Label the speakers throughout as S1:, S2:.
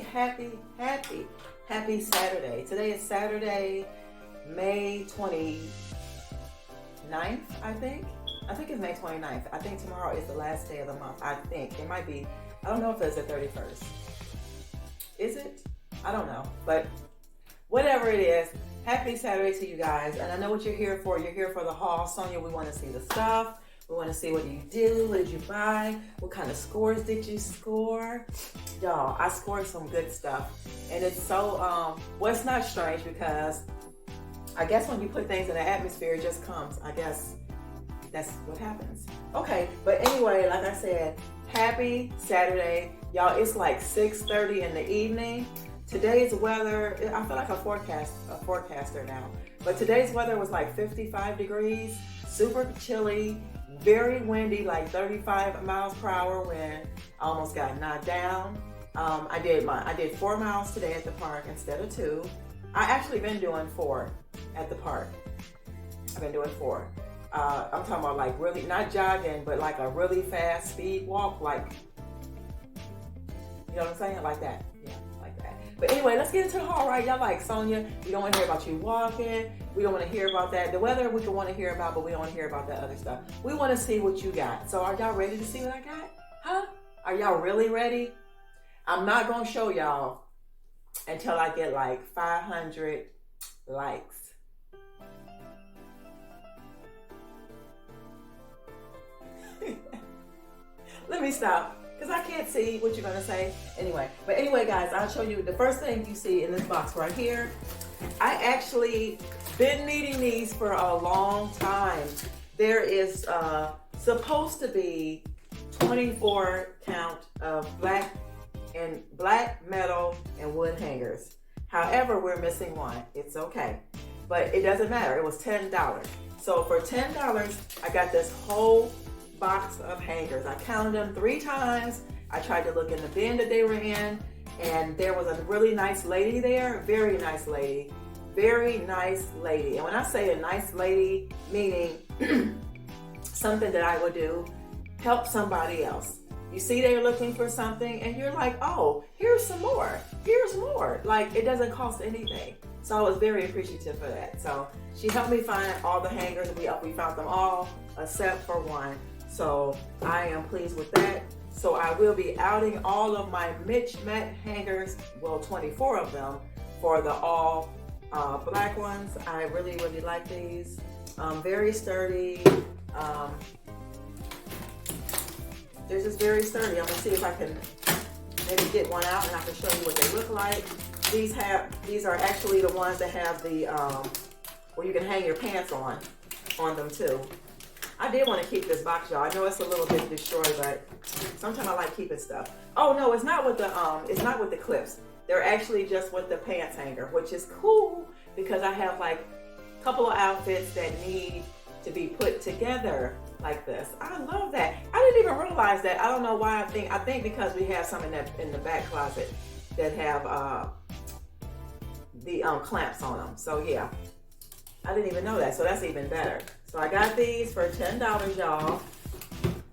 S1: happy Saturday. Today is Saturday, May 29th, I think. I think it's May 29th. I think tomorrow is the last day of the month. I think. It might be. I don't know if it's the 31st. Is it? I don't know. But whatever it is, happy Saturday to you guys. And I know what you're here for. You're here for the haul. Sonia, we want to see the stuff. We want to see what you do. What did you buy? What kind of scores did you score? Y'all, I scored some good stuff. And it's so, well, it's not strange because I guess when you put things in the atmosphere, it just comes. I guess that's what happens. Okay, but anyway, like I said, happy Saturday. Y'all, it's like 6:30 in the evening. Today's weather, I feel like a forecaster now. But today's weather was like 55 degrees, super chilly, very windy, like 35 miles per hour wind. I almost got knocked down. I did 4 miles today at the park instead of 2. I actually been doing 4 at the park. I've been doing 4. I'm talking about like really, not jogging, but like a really fast speed walk, like, you know what I'm saying? Like that. Yeah, like that. But anyway, let's get into the haul, right? Y'all like Sonia, we don't want to hear about you walking. We don't want to hear about that. The weather we can want to hear about, but we don't want to hear about that other stuff. We want to see what you got. So are y'all ready to see what I got? Huh? Are y'all really ready? I'm not going to show y'all until I get like 500 likes. Let me stop, because I can't see what you're going to say. Anyway, guys, I'll show you the first thing you see in this box right here. I actually been needing these for a long time. There is supposed to be 24 count of black metal and wood hangers. However, we're missing one. It's okay, but it doesn't matter. It was $10. So for $10, I got this whole box of hangers. I counted them 3 times. I tried to look in the bin that they were in, and there was a really nice lady there. Very nice lady. Very nice lady. And when I say a nice lady, meaning something that I would do, help somebody else. You see they're looking for something and you're like, oh, here's some more. Here's more. Like, it doesn't cost anything. So I was very appreciative for that. So she helped me find all the hangers. We found them all except for one. So I am pleased with that. So I will be outing all of my Mitch Met hangers, well, 24 of them, for the all black ones. I really, really like these. Very sturdy. They're just very sturdy. I'm gonna see if I can maybe get one out and I can show you what they look like. These are actually the ones that have the where you can hang your pants on them too. I did want to keep this box, y'all. I know it's a little bit destroyed, but sometimes I like keeping stuff. Oh no, it's not with the clips. They're actually just with the pants hanger, which is cool because I have like a couple of outfits that need to be put together like this. I love that. I didn't even realize that. I don't know why. I think because we have some in the back closet that have the clamps on them. So yeah, I didn't even know that. So that's even better. So I got these for $10, y'all.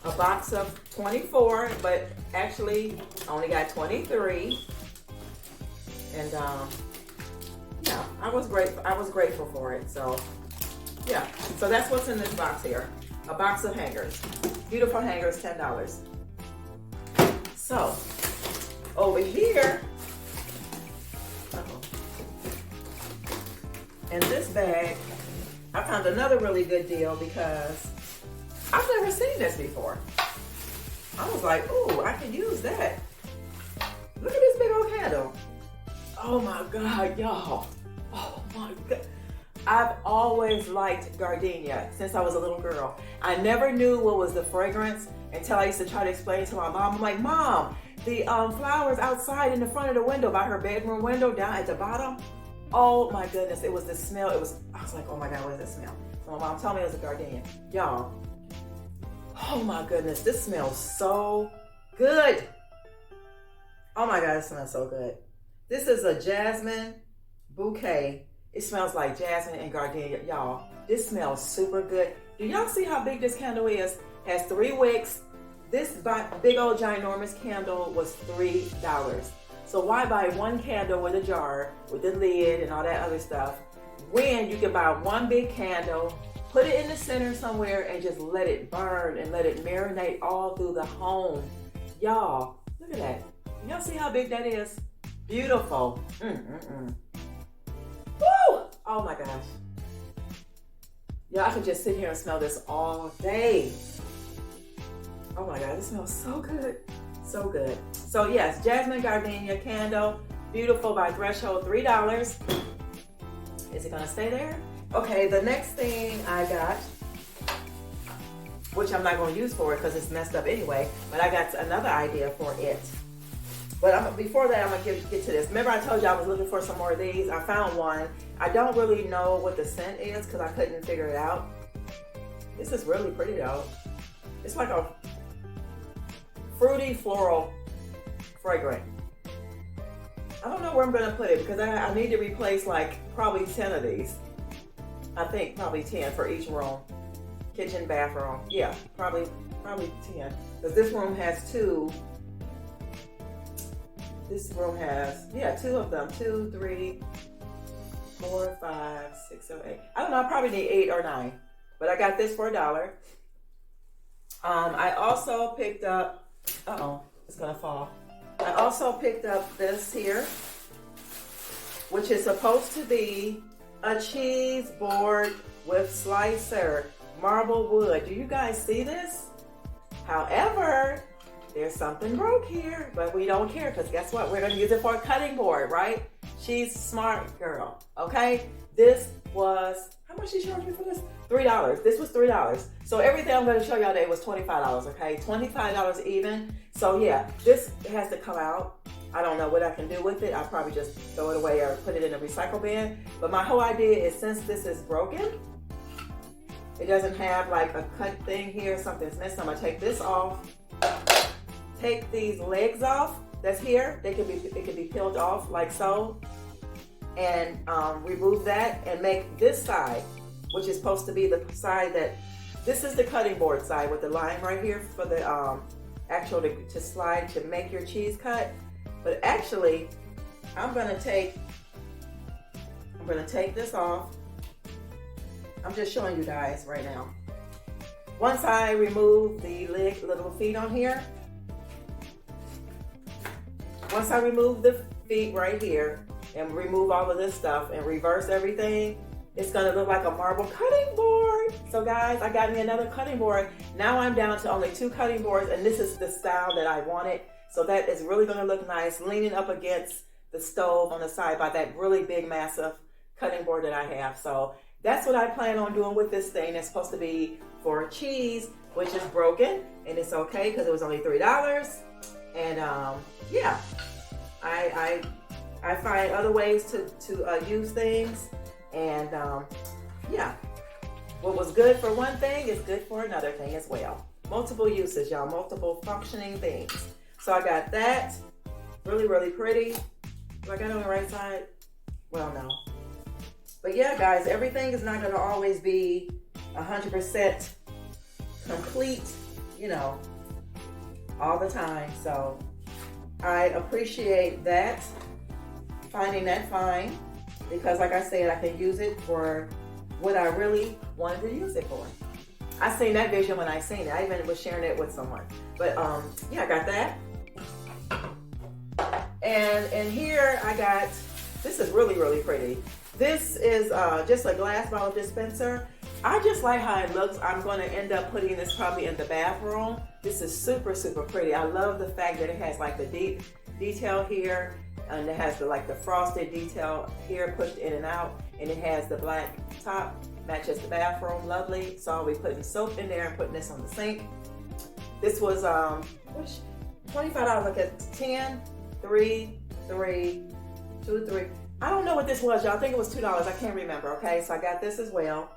S1: A box of 24, but actually I only got 23. And yeah, I was grateful for it. So yeah, so that's what's in this box here. A box of hangers. Beautiful hangers, $10. So over here, in this bag, I found another really good deal because I've never seen this before. I was like, ooh, I can use that. Look at this big old candle. Oh my God, y'all. Oh my God. I've always liked gardenia since I was a little girl. I never knew what was the fragrance until I used to try to explain it to my mom. I'm like, Mom, the flowers outside in the front of the window, by her bedroom window down at the bottom. Oh my goodness, it was the smell. I was like, oh my God, what is that smell? So my mom told me it was a gardenia. Y'all, oh my goodness, this smells so good. Oh my God, it smells so good. This is a jasmine bouquet. It smells like jasmine and gardenia. Y'all, this smells super good. Do y'all see how big this candle is? Has 3 wicks. This big old ginormous candle was $3. So why buy one candle with a jar, with the lid and all that other stuff, when you can buy one big candle, put it in the center somewhere and just let it burn and let it marinate all through the home. Y'all, look at that. Y'all see how big that is? Beautiful. Woo! Oh my gosh. Yeah, I could just sit here and smell this all day. Oh my God, this smells so good. So good. So yes, Jasmine Gardenia candle, beautiful by Threshold, $3. Is it gonna stay there? Okay, the next thing I got, which I'm not gonna use for it because it's messed up anyway, but I got another idea for it. But before that, I'm gonna get to this. Remember I told you I was looking for some more of these? I found one. I don't really know what the scent is because I couldn't figure it out. This is really pretty though. It's like a fruity floral fragrant. I don't know where I'm gonna put it because I need to replace like probably 10 of these. I think probably 10 for each room. Kitchen, bathroom. Yeah, probably 10. Because this room has 2. This room has, 2 of them. 2, 3, 4, 5, 6, 7, 8. I don't know, I probably need 8 or 9. But I got this for $1. I also picked up, it's gonna fall. I also picked up this here, which is supposed to be a cheese board with slicer, marble wood. Do you guys see this? However, there's something broke here, but we don't care because guess what? We're gonna use it for a cutting board, right? She's smart girl, okay? This was, how much she charged me for this? $3. This was $3. So everything I'm gonna show y'all today was $25, okay? $25 even. So yeah, this has to come out. I don't know what I can do with it. I'll probably just throw it away or put it in a recycle bin. But my whole idea is since this is broken, it doesn't have like a cut thing here, something's missing. I'm gonna take this off, take these legs off that's here. It can be peeled off like so, and remove that and make this side, which is supposed to be the side that, this is the cutting board side with the line right here for the actual to slide to make your cheese cut. But actually, I'm gonna take this off. I'm just showing you guys right now. Once I remove the little feet on here, once I remove the feet right here and remove all of this stuff and reverse everything, it's gonna look like a marble cutting board. So guys, I got me another cutting board. Now I'm down to only 2 cutting boards, and this is the style that I wanted. So that is really gonna look nice, leaning up against the stove on the side by that really big, massive cutting board that I have. So that's what I plan on doing with this thing. It's supposed to be for cheese, which is broken, and it's okay because it was only $3. And yeah, I find other ways to use things. And yeah, what was good for one thing is good for another thing as well. Multiple uses, y'all, multiple functioning things. So I got that, really, really pretty. Do I got it on the right side? Well, no. But yeah, guys, everything is not gonna always be 100% complete, you know, all the time. So I appreciate that, finding that fine, because like I said, I can use it for what I really wanted to use it for. I seen that vision when I seen it. I even was sharing it with someone. But yeah, I got that. And here I got, this is really, really pretty. This is just a glass bottle dispenser. I just like how it looks. I'm going to end up putting this probably in the bathroom. This is super, super pretty. I love the fact that it has like the deep detail here, and it has the like the frosted detail here pushed in and out, and it has the black top, matches the bathroom. Lovely. So I'll be putting soap in there and putting this on the sink. This was $25. Look at 10, 3, 3, 2, 3. I don't know what this was, y'all. I think it was $2. I can't remember. Okay, so I got this as well.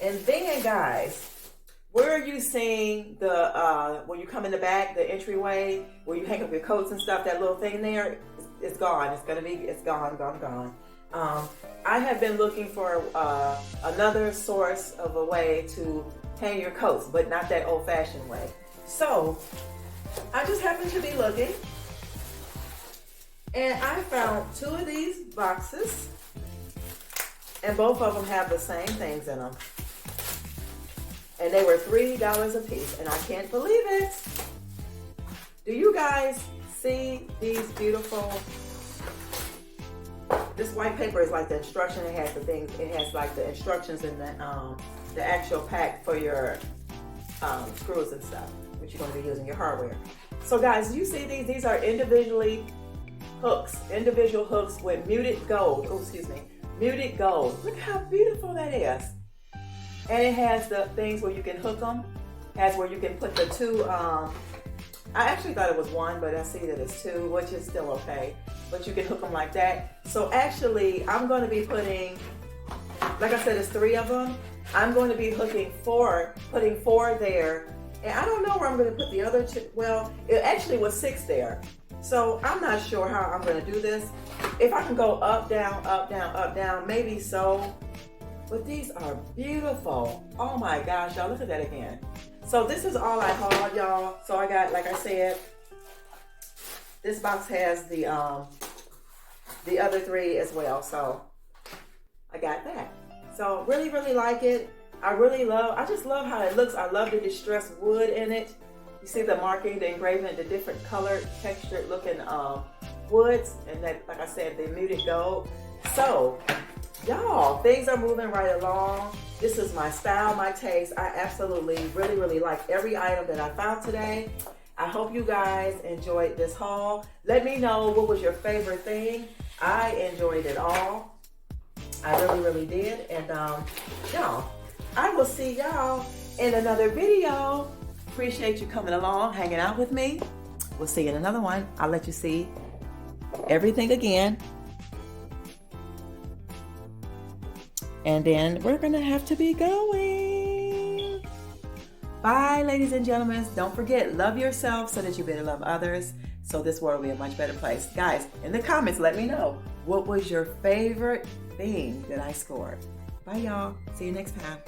S1: And then, guys, where are you seeing the when you come in the back, the entryway where you hang up your coats and stuff? That little thing there, it's gone. It's gone. I have been looking for another source of a way to hang your coats, but not that old-fashioned way. So I just happened to be looking, And I found 2 of these boxes, and both of them have the same things in them. And they were $3 a piece, and I can't believe it. Do you guys see these beautiful? This white paper is like the instruction. It has the things. It has like the instructions in the actual pack for your screws and stuff, which you're going to be using your hardware. So guys, you see these? These are individual hooks with muted gold. Oh, excuse me, muted gold. Look how beautiful that is. And it has the things where you can hook them. It has where you can put the 2. I actually thought it was 1, but I see that it's 2, which is still okay. But you can hook them like that. So actually, I'm going to be putting, like I said, it's 3 of them. I'm going to be putting 4 there. And I don't know where I'm going to put the other 2. Well, it actually was 6 there. So I'm not sure how I'm going to do this. If I can go up, down, up, down, up, down, maybe so. But these are beautiful. Oh my gosh, y'all, look at that again. So this is all I hauled, y'all. So I got, like I said, this box has the other 3 as well. So I got that. So really, really like it. I just love how it looks. I love the distressed wood in it. You see the marking, the engraving, the different colored, textured looking woods, and that, like I said, the muted gold. So y'all, things are moving right along. This is my style, my taste. I absolutely, really, really like every item that I found today. I hope you guys enjoyed this haul. Let me know what was your favorite thing. I enjoyed it all. I really, really did. And y'all, I will see y'all in another video. Appreciate you coming along, hanging out with me. We'll see you in another one. I'll let you see everything again. And then we're gonna have to be going. Bye, ladies and gentlemen. Don't forget, love yourself so that you better love others. So this world will be a much better place. Guys, in the comments, let me know, what was your favorite thing that I scored? Bye, y'all. See you next time.